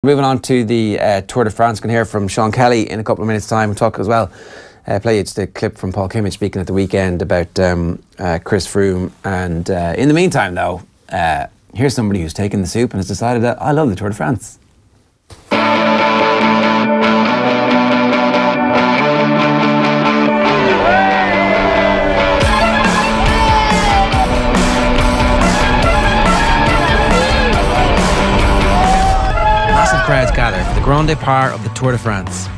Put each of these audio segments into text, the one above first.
Moving on to the Tour de France, going to hear from Sean Kelly in a couple of minutes' time. We'll talk as well, play you just a clip from Paul Kimmage speaking at the weekend about Chris Froome. And in the meantime, though, here's somebody who's taken the soup and has decided that I love the Tour de France. Crowds gather for the Grand Départ of the Tour de France.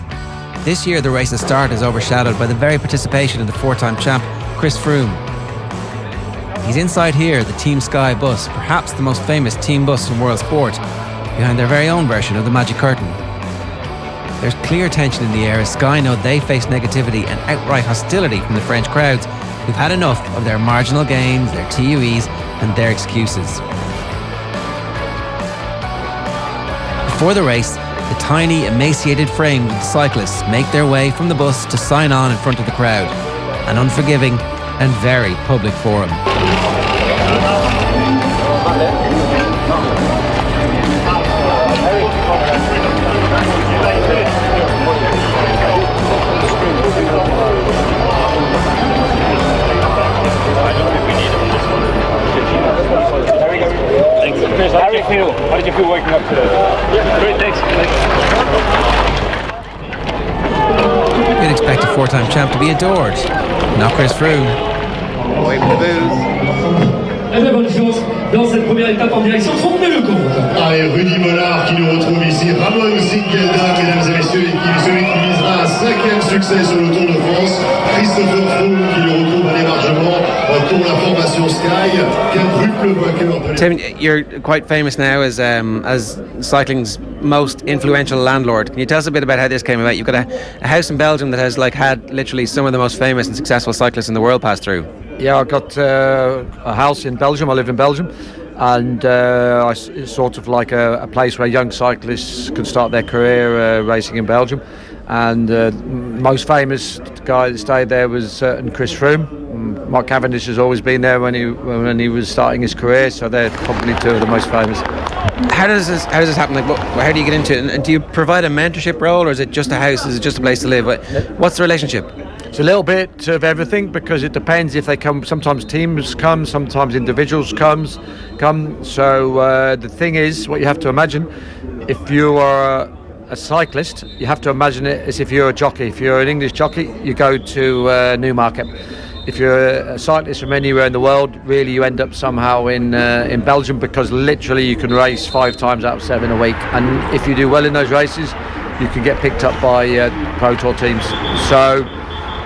This year the race's start is overshadowed by the very participation of the four-time champ Chris Froome. He's inside here, the Team Sky bus, perhaps the most famous team bus in world sport, behind their very own version of the Magic Curtain. There's clear tension in the air as Sky know they face negativity and outright hostility from the French crowds who've had enough of their marginal gains, their TUEs and their excuses. Before the race, the tiny, emaciated frames of the cyclists make their way from the bus to sign on in front of the crowd. An unforgiving and very public forum. How did you feel? How did you feel waking up today? Great, thanks. You'd expect a four-time champ to be adored, not Chris Froome. Wave the booze. Bonne chance dans cette première étape en direction de Froome. Allez, Rudy Mollard qui nous retrouve ici. Ramon Singelda, mesdames et messieurs, celui qui visera un 5e succès sur le Tour de France. Christopher Froome qui le retrouve à l'émargement pour la formation Sky. Quadruple vainqueur. Tim, you're quite famous now as cycling's most influential landlord. Can you tell us a bit about how this came about? You've got a house in Belgium that has had literally some of the most famous and successful cyclists in the world pass through. Yeah, I got a house in Belgium. I live in Belgium, and it's sort of like a place where young cyclists can start their career racing in Belgium. And most famous guy that stayed there was certain Chris Froome. Mark Cavendish has always been there when he was starting his career, so they're probably two of the most famous. How does this happen? How do you get into it? And do you provide a mentorship role, or is it just a house? Is it just a place to live? What's the relationship? It's a little bit of everything because it depends if they come. Sometimes teams come, sometimes individuals come. So the thing is, what you have to imagine, if you are a cyclist, you have to imagine it as if you're a jockey. If you're an English jockey, you go to Newmarket. If you're a cyclist from anywhere in the world, really you end up somehow in Belgium, because literally you can race 5 times out of 7 a week, and if you do well in those races, you can get picked up by Pro Tour teams. So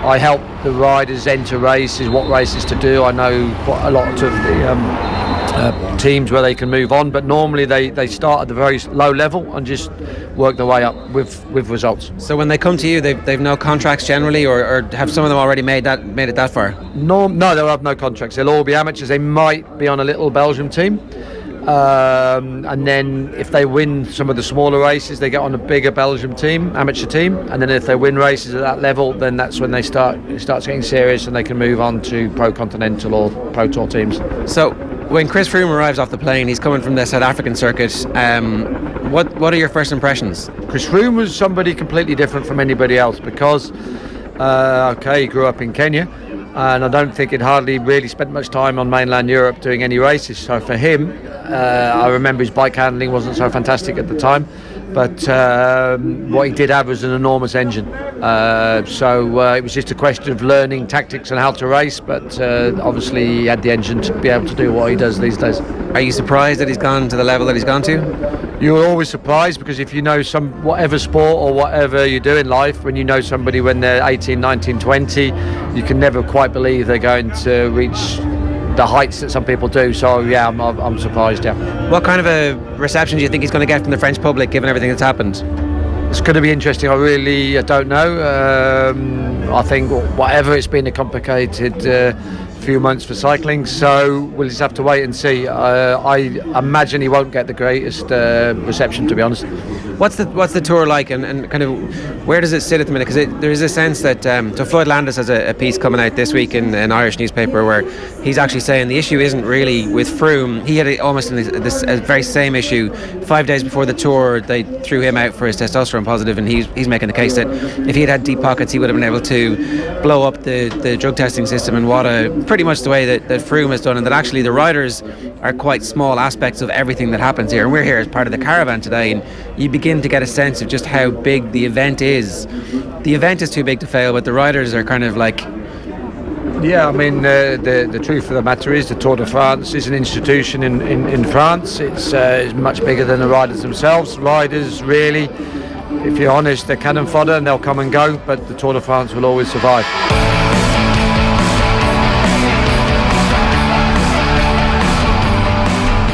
I help the riders enter races, what races to do. I know quite a lot of the teams where they can move on, but normally they start at the very low level and just work their way up with results. So when they come to you, they've no contracts generally, or have some of them already made it that far? No, they'll have no contracts. They'll all be amateurs. They might be on a little Belgium team. And then if they win some of the smaller races, they get on a bigger Belgium team, amateur team, and then if they win races at that level, then that's when it starts getting serious and they can move on to Pro Continental or Pro Tour teams. So when Chris Froome arrives off the plane, he's coming from the South African circuit. What are your first impressions? Chris Froome was somebody completely different from anybody else because he grew up in Kenya, and I don't think he'd hardly really spent much time on mainland Europe doing any races. So for him, I remember his bike handling wasn't so fantastic at the time, but what he did have was an enormous engine. So it was just a question of learning tactics and how to race, but obviously he had the engine to be able to do what he does these days. Are you surprised that he's gone to the level that he's gone to? You're always surprised, because if you know whatever sport or whatever you do in life, when you know somebody when they're 18, 19, 20, you can never quite believe they're going to reach the heights that some people do. So yeah, I'm surprised. Yeah. What kind of a reception do you think he's going to get from the French public, given everything that's happened? It's going to be interesting. I don't know. I think whatever, it's been a complicated few months for cycling, so we'll just have to wait and see. I imagine he won't get the greatest reception, to be honest. What's the tour like, and kind of where does it sit at the minute? Because there is a sense that so Floyd Landis has a piece coming out this week in an Irish newspaper where he's actually saying the issue isn't really with Froome. He had almost this very same issue 5 days before the tour. They threw him out for his testosterone positive, and he's making the case that if he had deep pockets, he would have been able to blow up the drug testing system in WADA pretty much the way that Froome has done, and that actually the riders are quite small aspects of everything that happens here. And we're here as part of the caravan today, and you begin to get a sense of just how big the event is. The event is too big to fail, but the riders are kind of like... Yeah, I mean, the truth of the matter is the Tour de France is an institution in France. It's much bigger than the riders themselves. Riders, really, if you're honest, they're cannon fodder and they'll come and go, but the Tour de France will always survive.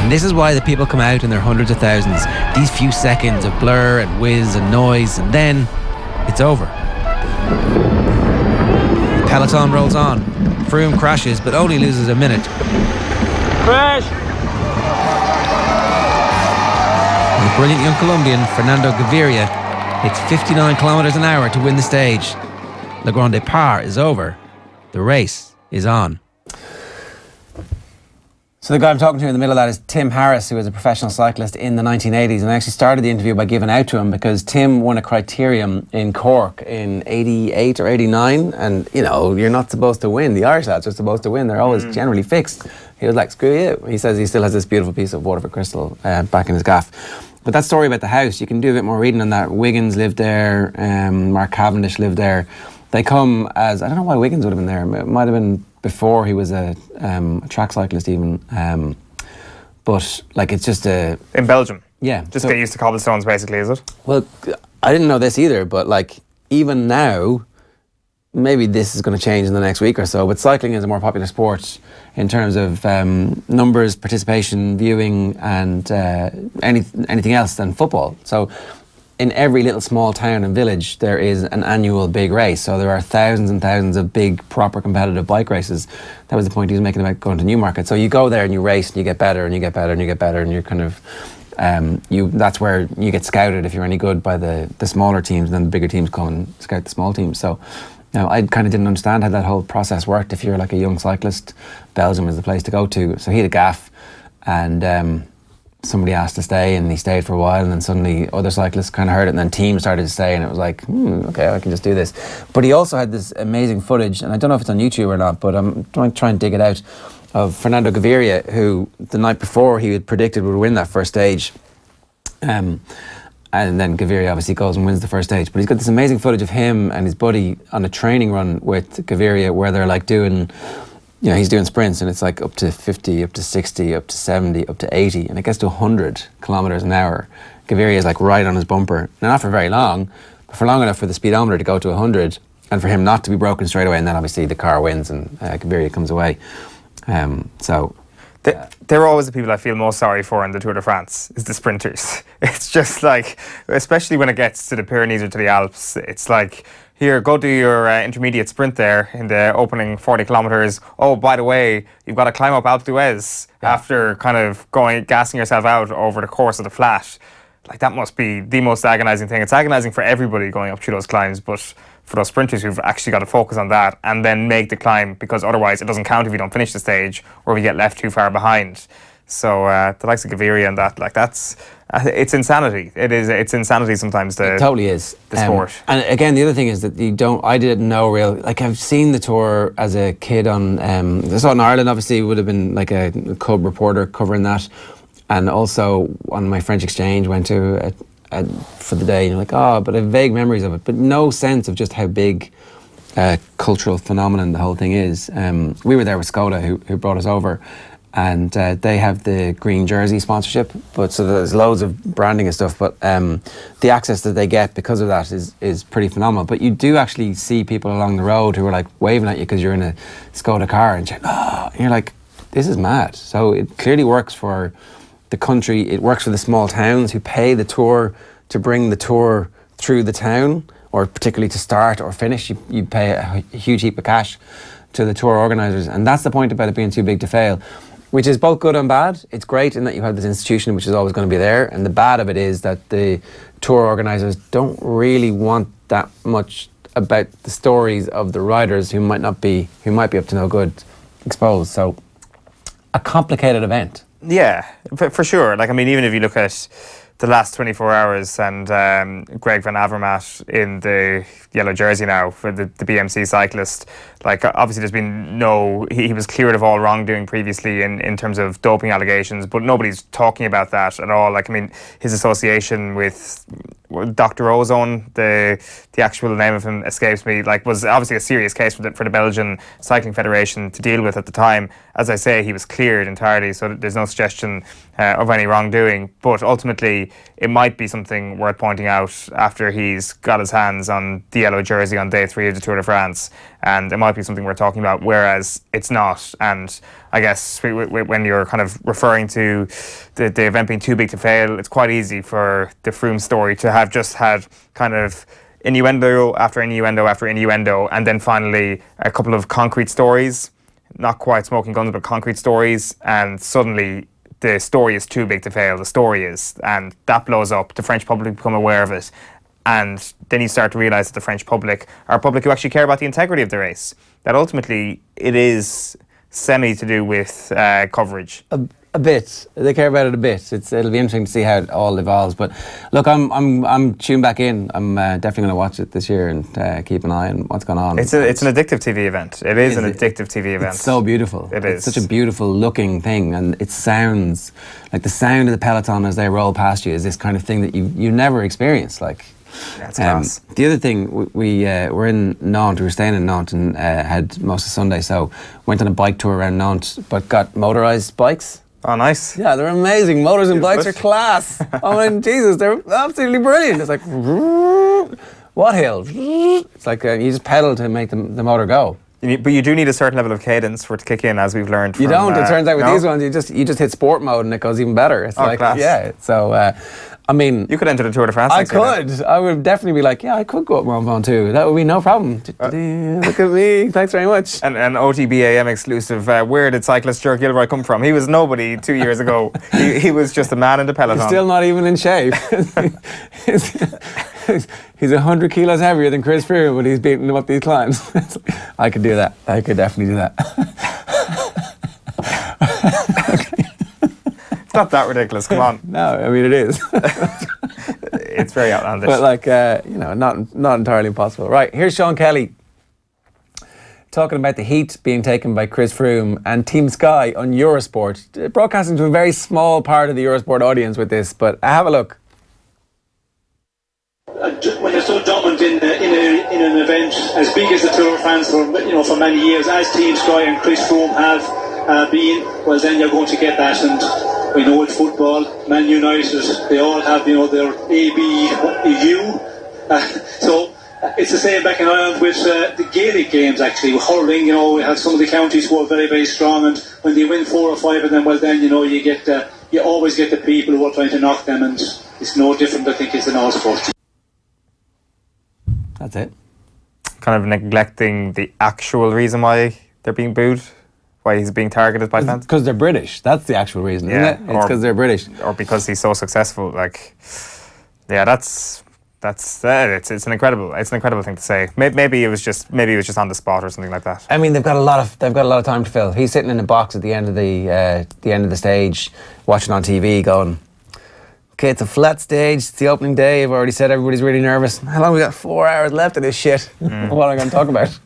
And this is why the people come out in their hundreds of thousands. These few seconds of blur and whiz and noise, and then it's over. The peloton rolls on. Froome crashes, but only loses a minute. Crash! And the brilliant young Colombian, Fernando Gaviria, hits 59 kilometers an hour to win the stage. Le Grand Départ is over. The race is on. So the guy I'm talking to in the middle of that is Tim Harris, who was a professional cyclist in the 1980s. And I actually started the interview by giving out to him because Tim won a criterium in Cork in 88 or 89. And, you know, you're not supposed to win. The Irish lads are supposed to win. They're always generally fixed. He was like, screw you. He says he still has this beautiful piece of Waterford crystal back in his gaff. But that story about the house, you can do a bit more reading on that. Wiggins lived there. Mark Cavendish lived there. They come as... I don't know why Wiggins would have been there. It might have been before he was a track cyclist even, but like it's just a... In Belgium? Yeah. Just get used to cobblestones basically, is it? Well, I didn't know this either, but like even now, maybe this is going to change in the next week or so, but cycling is a more popular sport in terms of numbers, participation, viewing and anything else than football. So in every little small town and village, there is an annual big race. So there are thousands and thousands of big, proper competitive bike races. That was the point he was making about going to Newmarket. So you go there and you race and you get better and you get better and you get better and you're kind of, that's where you get scouted if you're any good by the smaller teams, and then the bigger teams come and scout the small teams. So now I kind of didn't understand how that whole process worked. If you're like a young cyclist, Belgium is the place to go to. So he had a gaff and somebody asked to stay and he stayed for a while, and then suddenly other cyclists kind of heard it, and then teams started to stay, and it was like, okay, I can just do this. But he also had this amazing footage, and I don't know if it's on YouTube or not, but I'm going to try and dig it out, of Fernando Gaviria, who the night before he had predicted would win that first stage. And then Gaviria obviously goes and wins the first stage. But he's got this amazing footage of him and his buddy on a training run with Gaviria where they're like doing... You know, he's doing sprints and it's like up to 50, up to 60, up to 70, up to 80, and it gets to 100 kilometers an hour. Gaviria is like right on his bumper. Now, not for very long, but for long enough for the speedometer to go to 100 and for him not to be broken straight away, and then obviously the car wins and Gaviria comes away. They're always the people I feel most sorry for in the Tour de France, is the sprinters. It's just like, especially when it gets to the Pyrenees or to the Alps, it's like, here, go do your intermediate sprint there in the opening 40 kilometres. Oh, by the way, you've got to climb up Alpe d'Huez after kind of gassing yourself out over the course of the flat. Like, that must be the most agonising thing. It's agonising for everybody going up through those climbs, but for those sprinters who've actually got to focus on that and then make the climb, because otherwise it doesn't count if you don't finish the stage or if you get left too far behind. So the likes of Gaviria and that, like, it's insanity. It's insanity sometimes. It totally is. The sport. And again, the other thing is that I didn't know like, I've seen the Tour as a kid on, I saw it in Ireland, obviously, would have been like a cub reporter covering that. And also on my French exchange, went to for the day, and you're like, but I have vague memories of it, but no sense of just how big cultural phenomenon the whole thing is. We were there with Skoda, who brought us over, and they have the green jersey sponsorship, but so there's loads of branding and stuff, but the access that they get because of that is pretty phenomenal. But you do actually see people along the road who are like waving at you because you're in a Skoda car and you're like, this is mad. So it clearly works for the country, it works for the small towns who pay the Tour to bring the Tour through the town, or particularly to start or finish, you pay a huge heap of cash to the tour organisers, and that's the point about it being too big to fail, which is both good and bad. It's great in that you have this institution which is always going to be there, and the bad of it is that the tour organisers don't really want that much about the stories of the riders who might be up to no good exposed. So a complicated event. Yeah, for sure. Like, I mean, even if you look at the last 24 hours and Greg Van Avermaet in the yellow jersey now for the BMC cyclist, like, obviously there's been he was cleared of all wrongdoing previously in terms of doping allegations, but nobody's talking about that at all. Like, I mean, his association with Dr. Ozone, the actual name of him escapes me, like, was obviously a serious case for the Belgian Cycling Federation to deal with at the time. As I say, he was cleared entirely, so there's no suggestion of any wrongdoing, but ultimately it might be something worth pointing out after he's got his hands on the yellow jersey on day 3 of the Tour de France, and it might be something we're talking about, whereas it's not. And I guess when you're kind of referring to the event being too big to fail, it's quite easy for the Froome story to have just had kind of innuendo after innuendo after innuendo, and then finally a couple of concrete stories, not quite smoking guns, but concrete stories, and suddenly the story is too big to fail. The story is, and that blows up. The French public become aware of it, and then you start to realise that the French public are a public who actually care about the integrity of the race. That ultimately it is semi to do with coverage. A bit. They care about it a bit. It'll be interesting to see how it all evolves. But look, I'm tuned back in. I'm definitely going to watch it this year and keep an eye on what's going on. It's an addictive TV event. It is an addictive TV event. It's so beautiful. It's such a beautiful looking thing, and it sounds like the sound of the peloton as they roll past you is this kind of thing that you never experience. Like, that's class. The other thing, we were in Nantes. We were staying in Nantes and had most of Sunday, so went on a bike tour around Nantes, but got motorised bikes. Oh, nice. Yeah, they're amazing. Motors and bikes are class. I mean, Jesus, they're absolutely brilliant. It's like, what hill? It's like you just pedal to make the motor go. But you do need a certain level of cadence for it to kick in, as we've learned. You don't. It turns out with these ones, you just hit sport mode and it goes even better. It's like, class. Yeah. So, I mean, you could enter the Tour de France. I could. I would definitely be like, yeah, I could go up Mont Ventoux. That would be no problem. Look at me. Thanks very much. And an OTB AM exclusive. Where did cyclist Ger Gilroy come from? He was nobody 2 years ago. He was just a man in the peloton. He's still not even in shape. He's 100 kilos heavier than Chris Froome, but he's beating him up these climbs. I could do that. I could definitely do that. It's not that ridiculous. Come on. No, I mean, it is. It's very outlandish. But like, not entirely impossible. Right, here's Sean Kelly talking about the heat being taken by Chris Froome and Team Sky on Eurosport. Broadcasting to a very small part of the Eurosport audience with this, but have a look. When you're so dominant in an event as big as the Tour de France for many years, as Team Sky and Chris Froome have been, well, then you're going to get that. And we know in football, Man United, they all have their ABU. So it's the same back in Ireland with the Gaelic games. Actually, hurling, we have some of the counties who are very, very strong, and when they win 4 or 5 of them, well, then you always get the people who are trying to knock them, and it's no different, I think, it's in all sports. That's it. Kind of neglecting the actual reason why they're being booed, why he's being targeted by fans. Because they're British. That's the actual reason, isn't it? It's because they're British, or because he's so successful. Like, yeah, that's it's an incredible thing to say. Maybe it was just on the spot or something like that. I mean, they've got a lot of time to fill. He's sitting in a box at the end of the stage, watching on TV, going, okay, it's a flat stage, it's the opening day, I've already said everybody's really nervous. How long we got? 4 hours left of this shit. What am I going to talk about?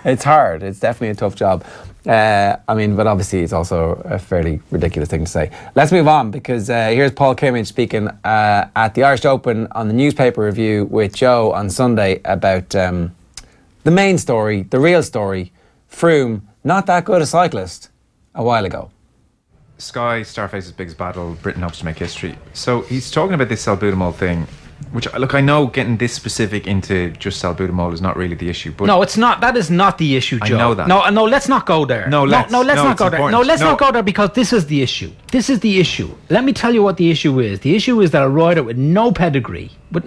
It's hard. It's definitely a tough job. But obviously it's also a fairly ridiculous thing to say. Let's move on, because here's Paul Kimmage speaking at the Irish Open on the newspaper review with Joe on Sunday about the main story, the real story. Froome, not that good a cyclist a while ago. Sky, Starface's biggest battle, Britain hopes to make history. So he's talking about this salbutamol thing, which, look, I know getting this specific into just salbutamol is not really the issue. But no, it's not. That is not the issue, Joe. I know that. No, let's not go there. Let's not go there. No, let's not go there, because this is the issue. This is the issue. Let me tell you what the issue is. The issue is that a rider with no pedigree, with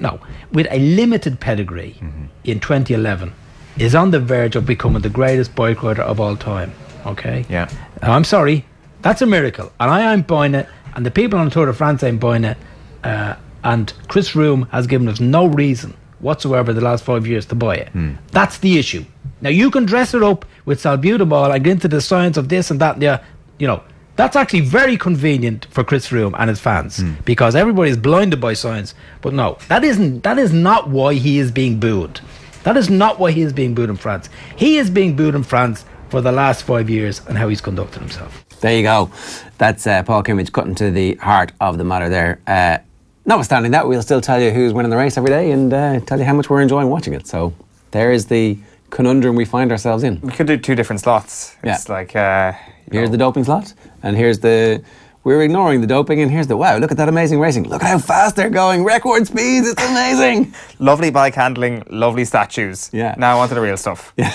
a limited pedigree in 2011 is on the verge of becoming the greatest bike rider of all time. Okay? Yeah. Now, I'm sorry, that's a miracle. And I ain't buying it, and the people on the Tour de France ain't buying it. And Chris Froome has given us no reason whatsoever the last 5 years to buy it. That's the issue. Now, you can dress it up with salbutamol and get into the science of this and that. Yeah, you know, that's actually very convenient for Chris Froome and his fans because everybody is blinded by science. But no, that is not why he is being booed. That is not why he is being booed in France. He is being booed in France for the last 5 years and how he's conducted himself. There you go. That's Paul Kimmage cutting to the heart of the matter there. Notwithstanding that, we'll still tell you who's winning the race every day and tell you how much we're enjoying watching it. So there is the conundrum we find ourselves in. We could do 2 different slots. It's like... here's the doping slot, and here's the... We're ignoring the doping, and here's the... Wow, look at that amazing racing. Look at how fast they're going. Record speeds. It's amazing. Lovely bike handling, lovely statues. Yeah. Now on to the real stuff. Yeah.